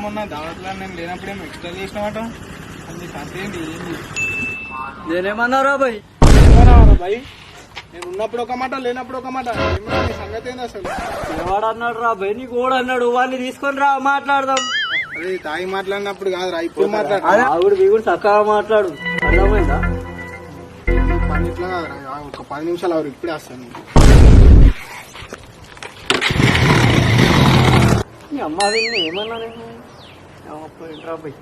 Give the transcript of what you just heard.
మొన్న దావట్లో నేను లేనప్పుడు ఏం ఎక్స్ట్రా చేసినమాట అది కథేంటి ఏంది? నేనేమన్నారా బాయ్? ఏమన్నావు భయ్? నేను ఉన్నప్పుడు ఒక మాట లేనప్పుడు ఒక మాట. ఏమన్నా నీ సంగతి ఏంది అసలు? ఎవడన్నాడు రా బాయ్? నీకు కూడా అన్నాడు. వాడిని తీసుకొని రా మాట్లాడదాం. అదే తాగి మాట్లాడినప్పుడు కాదురా, ఇప్పుడు మాట్లాడు. ఆవిడ కూడా చక్కగా మాట్లాడు. అర్థమైందా? పని ఇట్లా కాదురా, ఒక 10 నిమిషాలు అవరు ఇప్పుడే వస్తాను. మీ అమ్మ విని ఏమన్నా నేను ఏంట్రా బాయ్?